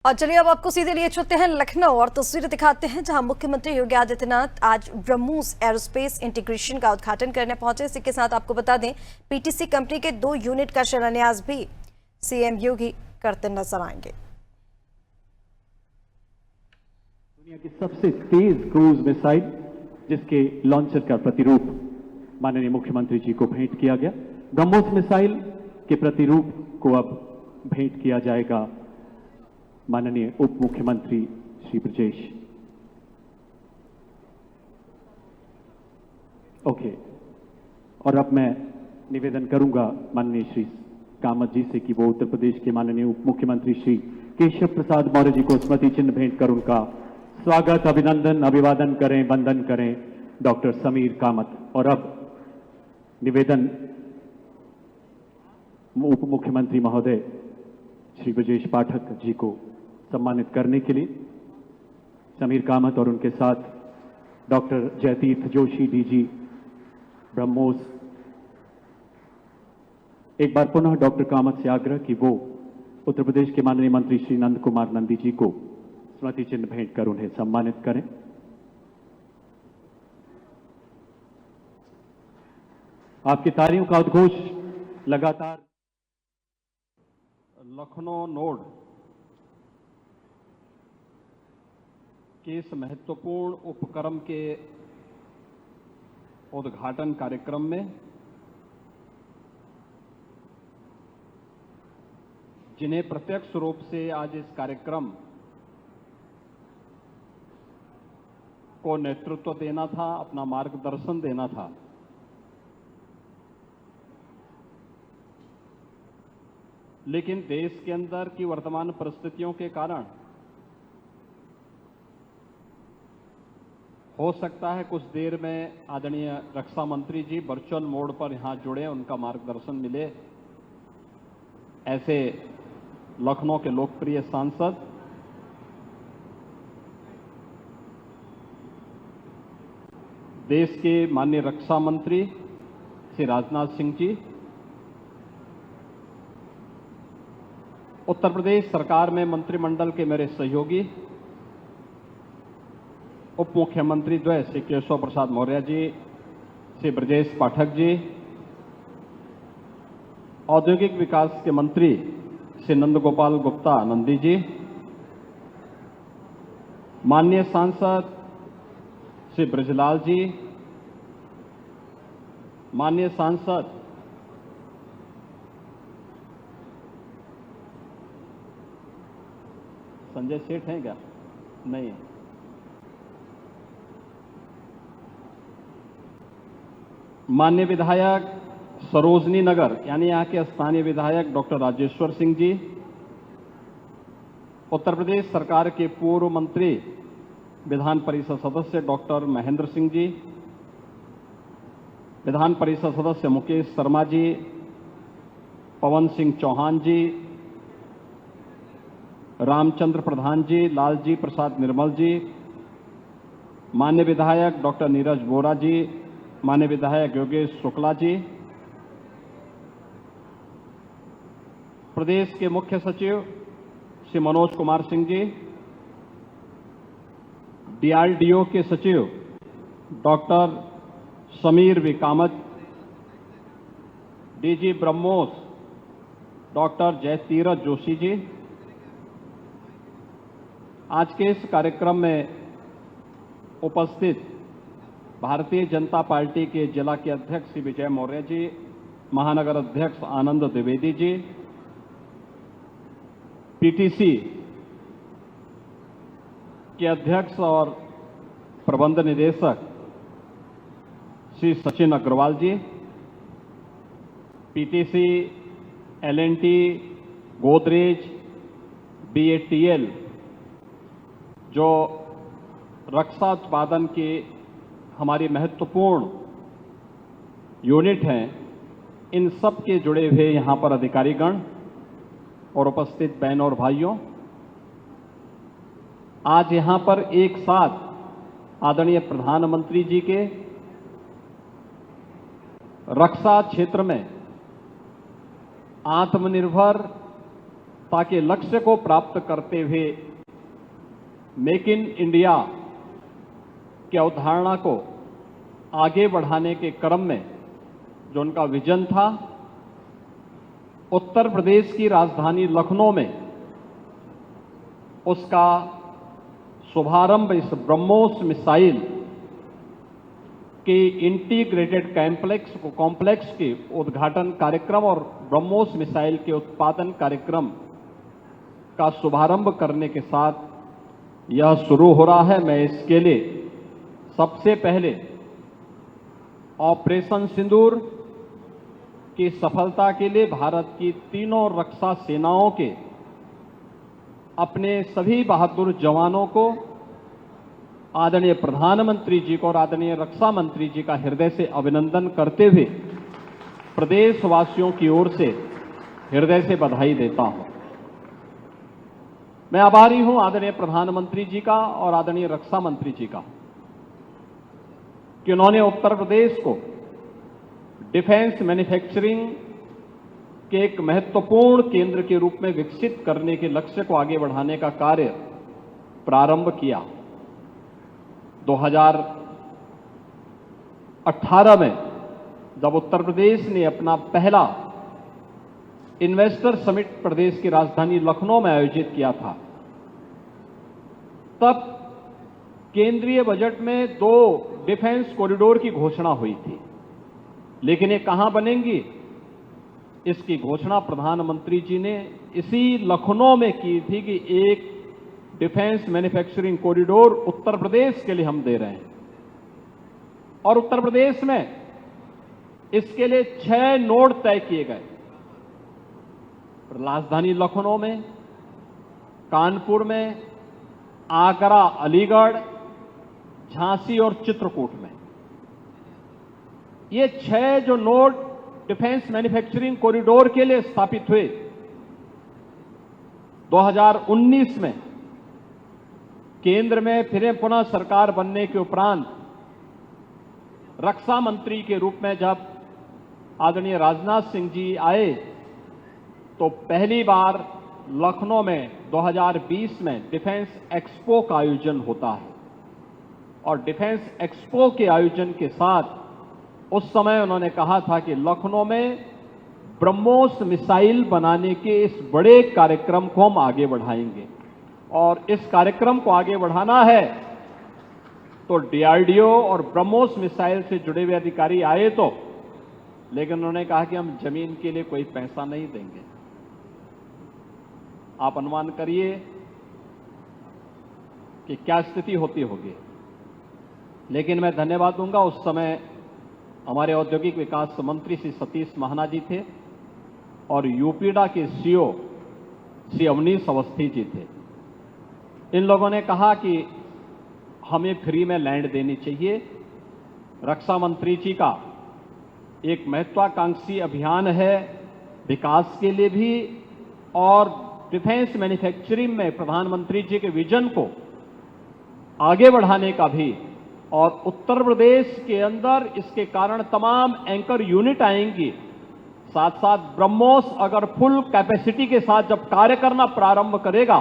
और चलिए अब आपको सीधे लिए चलते हैं लखनऊ और तस्वीरें दिखाते हैं जहां मुख्यमंत्री योगी आदित्यनाथ आज ब्रह्मोस एरोस्पेस इंटीग्रेशन का उद्घाटन करने पहुंचे। इसी के साथ आपको बता दें पीटीसी कंपनी के 2 यूनिट का शिलान्यास भी सीएम योगी करते नजर आएंगे। दुनिया की सबसे तेज क्रूज मिसाइल जिसके लॉन्चर का प्रतिरूप माननीय मुख्यमंत्री जी को भेंट किया गया। ब्रह्मोस मिसाइल के प्रतिरूप को अब भेंट किया जाएगा माननीय उप मुख्यमंत्री श्री ब्रजेश। ओके, और अब मैं निवेदन करूंगा माननीय श्री कामत जी से कि वो उत्तर प्रदेश के माननीय उप मुख्यमंत्री श्री केशव प्रसाद मौर्य जी को स्मृति चिन्ह भेंट कर उनका स्वागत, अभिनंदन, अभिवादन करें, वंदन करें डॉक्टर समीर कामत। और अब निवेदन उप मुख्यमंत्री महोदय श्री ब्रजेश पाठक जी को सम्मानित करने के लिए समीर कामत और उनके साथ डॉक्टर जयतीर्थ जोशी डीजी ब्रह्मोस। एक बार पुनः डॉक्टर कामत से आग्रह कि वो उत्तर प्रदेश के माननीय मंत्री श्री नंद कुमार नंदी जी को स्मृति चिन्ह भेंट कर उन्हें सम्मानित करें। आपकी तालियों का उद्घोष लगातार। लखनऊ नोड के इस महत्वपूर्ण उपक्रम के उद्घाटन कार्यक्रम में जिन्हें प्रत्यक्ष रूप से आज इस कार्यक्रम को नेतृत्व देना था, अपना मार्गदर्शन देना था, लेकिन देश के अंदर की वर्तमान परिस्थितियों के कारण हो सकता है कुछ देर में आदरणीय रक्षा मंत्री जी वर्चुअल मोड पर यहां जुड़े, उनका मार्गदर्शन मिले। ऐसे लखनऊ के लोकप्रिय सांसद देश के माननीय रक्षा मंत्री श्री राजनाथ सिंह जी, उत्तर प्रदेश सरकार में मंत्रिमंडल के मेरे सहयोगी उप मुख्यमंत्री द्वय श्री केशव प्रसाद मौर्य जी, श्री ब्रजेश पाठक जी, औद्योगिक विकास के मंत्री श्री नंदगोपाल गुप्ता नंदी जी, माननीय सांसद श्री ब्रजलाल जी, माननीय सांसद संजय सेठ हैं क्या? नहीं। माननीय विधायक सरोजनी नगर यानी यहां के स्थानीय विधायक डॉक्टर राजेश्वर सिंह जी, उत्तर प्रदेश सरकार के पूर्व मंत्री विधान परिषद सदस्य डॉक्टर महेंद्र सिंह जी, विधान परिषद सदस्य मुकेश शर्मा जी, पवन सिंह चौहान जी, रामचंद्र प्रधान जी, लालजी प्रसाद निर्मल जी, माननीय विधायक डॉक्टर नीरज बोरा जी, माननीय विधायक योगेश शुक्ला जी, प्रदेश के मुख्य सचिव श्री मनोज कुमार सिंह जी, डीआरडीओ के सचिव doctor Sameer V Kamat, DG BrahMos doctor Jayateerth Joshi ji, आज के इस कार्यक्रम में उपस्थित भारतीय जनता पार्टी के जिला के अध्यक्ष श्री विजय मौर्य जी, महानगर अध्यक्ष आनंद द्विवेदी जी, पीटीसी के अध्यक्ष और प्रबंध निदेशक श्री सचिन अग्रवाल जी, पीटीसी, एलएनटी, गोदरेज, बीएटीएल जो रक्षा उत्पादन की हमारी महत्वपूर्ण यूनिट हैं, इन सब के जुड़े हुए यहां पर अधिकारीगण और उपस्थित बहनों और भाइयों, आज यहां पर एक साथ आदरणीय प्रधानमंत्री जी के रक्षा क्षेत्र में आत्मनिर्भर ताकि लक्ष्य को प्राप्त करते हुए मेक इन इंडिया की अवधारणा को आगे बढ़ाने के क्रम में जो उनका विजन था, उत्तर प्रदेश की राजधानी लखनऊ में उसका शुभारंभ इस ब्रह्मोस मिसाइल के इंटीग्रेटेड कॉम्प्लेक्स के उद्घाटन कार्यक्रम और ब्रह्मोस मिसाइल के उत्पादन कार्यक्रम का शुभारंभ करने के साथ यह शुरू हो रहा है। मैं इसके लिए सबसे पहले ऑपरेशन सिंदूर की सफलता के लिए भारत की तीनों रक्षा सेनाओं के अपने सभी बहादुर जवानों को, आदरणीय प्रधानमंत्री जी को और आदरणीय रक्षा मंत्री जी का हृदय से अभिनंदन करते हुए प्रदेशवासियों की ओर से हृदय से बधाई देता हूं। मैं आभारी हूं आदरणीय प्रधानमंत्री जी का और आदरणीय रक्षा मंत्री जी का कि उन्होंने उत्तर प्रदेश को डिफेंस मैन्युफैक्चरिंग के एक महत्वपूर्ण केंद्र के रूप में विकसित करने के लक्ष्य को आगे बढ़ाने का कार्य प्रारंभ किया। 2018 में जब उत्तर प्रदेश ने अपना पहला इन्वेस्टर समिट प्रदेश की राजधानी लखनऊ में आयोजित किया था, तब केंद्रीय बजट में 2 डिफेंस कॉरिडोर की घोषणा हुई थी, लेकिन ये कहां बनेंगी, इसकी घोषणा प्रधानमंत्री जी ने इसी लखनऊ में की थी कि एक defence manufacturing corridor Uttar Pradesh के लिए हम दे रहे हैं। और उत्तर प्रदेश में इसके लिए 6 नोड तय किए गए। राजधानी लखनऊ में, कानपुर में, आगरा, अलीगढ़, झांसी और चित्रकूट में ये 6 जो नोड डिफेंस मैन्युफैक्चरिंग कॉरिडोर के लिए स्थापित हुए, 2019 में केंद्र में फिर पुनः सरकार बनने के उपरांत रक्षा मंत्री के रूप में जब आदरणीय राजनाथ सिंह जी आए, तो पहली बार लखनऊ में 2020 में डिफेंस एक्सपो का आयोजन होता है। और डिफेंस एक्सपो के आयोजन के साथ उस समय उन्होंने कहा था कि लखनऊ में ब्रह्मोस मिसाइल बनाने के इस बड़े कार्यक्रम को हम आगे बढ़ाएंगे। और इस कार्यक्रम को आगे बढ़ाना है तो डीआरडीओ और ब्रह्मोस मिसाइल से जुड़े हुए अधिकारी आए तो, लेकिन उन्होंने कहा कि हम जमीन के लिए कोई पैसा नहीं देंगे। आप अनुमान करिए कि क्या स्थिति होती होगी। लेकिन मैं धन्यवाद दूंगा, उस समय हमारे औद्योगिक विकास मंत्री श्री सतीश महाना जी थे और यूपीडा के सीओ श्री अवनीश अवस्थी जी थे। इन लोगों ने कहा कि हमें फ्री में लैंड देनी चाहिए। रक्षा मंत्री जी का एक महत्वाकांक्षी अभियान है विकास के लिए भी और डिफेंस मैन्युफैक्चरिंग में प्रधानमंत्री जी के विजन को आगे बढ़ाने का भी। और उत्तर प्रदेश के अंदर इसके कारण तमाम एंकर यूनिट आएंगी। साथ साथ ब्रह्मोस अगर फुल कैपेसिटी के साथ जब कार्य करना प्रारंभ करेगा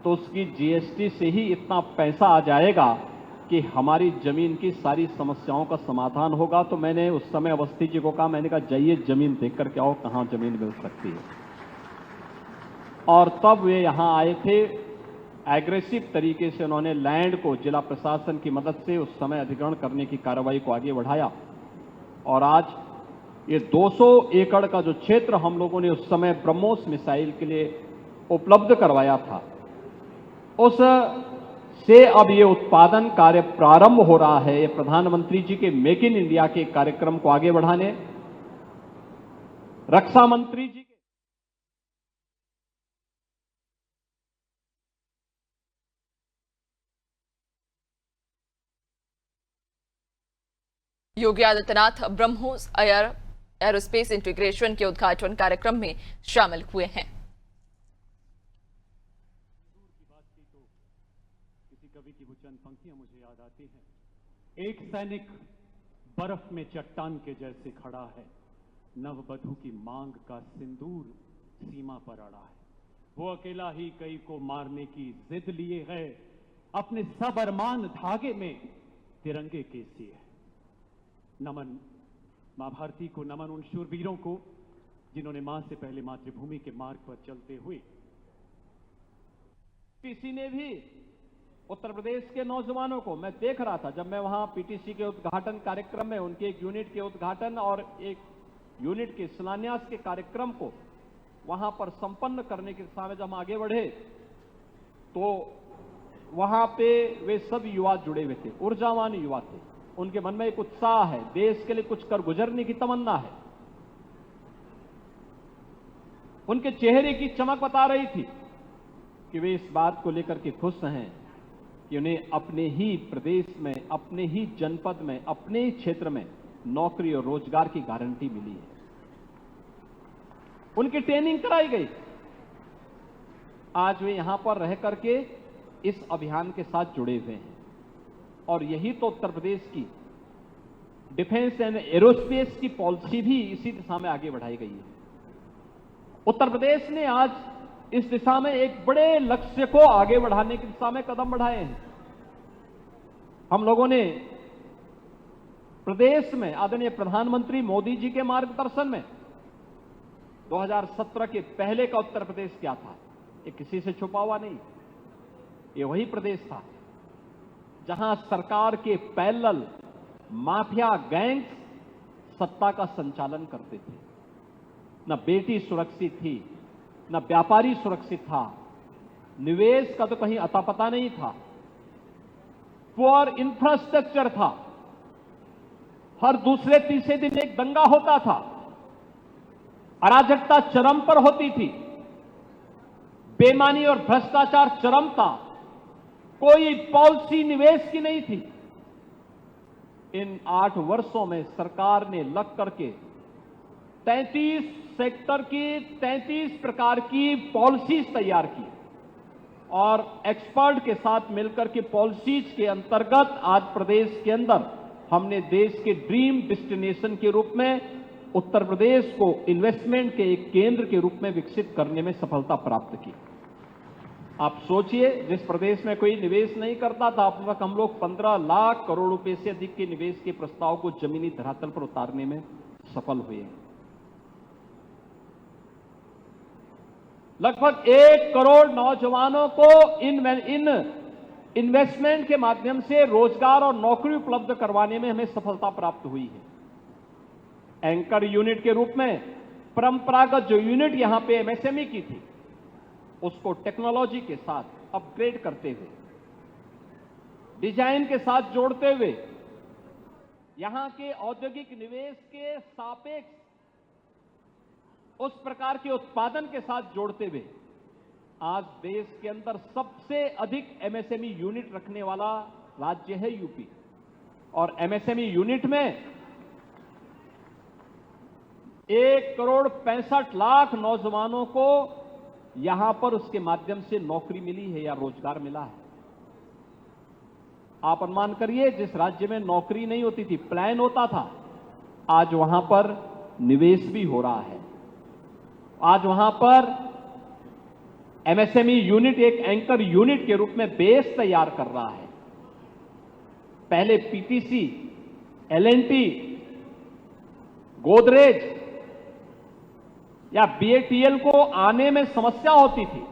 तो उसकी जीएसटी से ही इतना पैसा आ जाएगा कि हमारी जमीन की सारी समस्याओं का समाधान होगा। तो मैंने उस समय अवस्थी जी को कहा, मैंने कहा जाइए जमीन देख करके आओ कहां जमीन मिल सकती है। और तब वे यहां आए थे। एग्रेसिव तरीके से उन्होंने लैंड को जिला प्रशासन की मदद से उस समय अधिग्रहण करने की कार्रवाई को आगे बढ़ाया और आज ये 200 एकड़ का जो क्षेत्र हम लोगों ने उस समय ब्रह्मोस मिसाइल के लिए उपलब्ध करवाया था, उस से अब ये उत्पादन कार्य प्रारंभ हो रहा है। ये प्रधानमंत्री जी के मेक इन इंडिया के कार्यक्रम को आगे बढ़ाने रक्षा मंत्री जी योगी आदित्यनाथ ब्रह्मोस एरोस्पेस इंटीग्रेशन के उद्घाटन कार्यक्रम में शामिल हुए हैं। किसी कवि की वो चंद पंक्तियां मुझे याद आती हैं। एक सैनिक बर्फ में चट्टान के जैसे खड़ा है, नववधु की मांग का सिंदूर सीमा पर अड़ा है। वो अकेला ही कई को मारने की जिद लिए है, अपने सब अरमान धागे में तिरंगे के सिए है। नमन मां भारती को, नमन उन शूरवीरों को जिन्होंने मां से पहले मातृभूमि के मार्ग पर चलते हुए किसी ने भी उत्तर प्रदेश के नौजवानों को, मैं देख रहा था जब मैं वहां पीटीसी के उद्घाटन कार्यक्रम में उनके एक यूनिट के उद्घाटन और एक यूनिट के शिलान्यास के कार्यक्रम को वहां पर संपन्न करने के दिशा में जब हम आगे बढ़े तो वहां पे वे सब युवा जुड़े हुए थे, ऊर्जावान युवा थे। उनके मन में एक उत्साह है, देश के लिए कुछ कर गुजरने की तमन्ना है। उनके चेहरे की चमक बता रही थी कि वे इस बात को लेकर के खुश हैं कि उन्हें अपने ही प्रदेश में, अपने ही जनपद में, अपने ही क्षेत्र में नौकरी और रोजगार की गारंटी मिली है। उनकी ट्रेनिंग कराई गई। आज वे यहां पर रह करके इस अभियान के साथ जुड़े हुए हैं और यही तो उत्तर प्रदेश की डिफेंस एंड एरोस्पेस की पॉलिसी भी इसी दिशा में आगे बढ़ाई गई है। उत्तर प्रदेश ने आज इस दिशा में एक बड़े लक्ष्य को आगे बढ़ाने की दिशा में कदम बढ़ाए हैं। हम लोगों ने प्रदेश में आदरणीय प्रधानमंत्री मोदी जी के मार्गदर्शन में 2017 के पहले का उत्तर प्रदेश क्या था, ये किसी से छुपा हुआ नहीं। ये वही प्रदेश था जहां सरकार के पैरेलल माफिया गैंग्स सत्ता का संचालन करते थे। न बेटी सुरक्षित थी, न व्यापारी सुरक्षित था, निवेश का तो कहीं अता पता नहीं था, पुअर इंफ्रास्ट्रक्चर था, हर दूसरे तीसरे दिन एक दंगा होता था, अराजकता चरम पर होती थी, बेईमानी और भ्रष्टाचार चरम था, कोई पॉलिसी निवेश की नहीं थी। इन 8 वर्षों में सरकार ने लग करके 33 सेक्टर की 33 प्रकार की पॉलिसीज तैयार की और एक्सपर्ट के साथ मिलकर के पॉलिसीज के अंतर्गत आज प्रदेश के अंदर हमने देश के ड्रीम डेस्टिनेशन के रूप में उत्तर प्रदेश को इन्वेस्टमेंट के एक केंद्र के रूप में विकसित करने में सफलता प्राप्त की। आप सोचिए, जिस प्रदेश में कोई निवेश नहीं करता था, अब तक हम लोग 15 लाख करोड़ रुपए से अधिक के निवेश के प्रस्ताव को जमीनी धरातल पर उतारने में सफल हुए हैं। लगभग 1 करोड़ नौजवानों को इन इन्वेस्टमेंट के माध्यम से रोजगार और नौकरी उपलब्ध करवाने में हमें सफलता प्राप्त हुई है। एंकर यूनिट के रूप में परंपरागत जो यूनिट यहां पे एमएसएमई की थी, उसको टेक्नोलॉजी के साथ अपग्रेड करते हुए, डिजाइन के साथ जोड़ते हुए, यहां के औद्योगिक निवेश के सापेक्ष उस प्रकार के उत्पादन के साथ जोड़ते हुए आज देश के अंदर सबसे अधिक एमएसएमई यूनिट रखने वाला राज्य है यूपी। और एमएसएमई यूनिट में 1 करोड़ 65 लाख नौजवानों को यहां पर उसके माध्यम से नौकरी मिली है या रोजगार मिला है। आप अनुमान करिए, जिस राज्य में नौकरी नहीं होती थी, प्लान होता था, आज वहां पर निवेश भी हो रहा है। आज वहां पर एमएसएमई यूनिट एक एंकर यूनिट के रूप में बेस तैयार कर रहा है। पहले पीटीसी, एलएनटी, गोदरेज या बीएटीएल को आने में समस्या होती थी,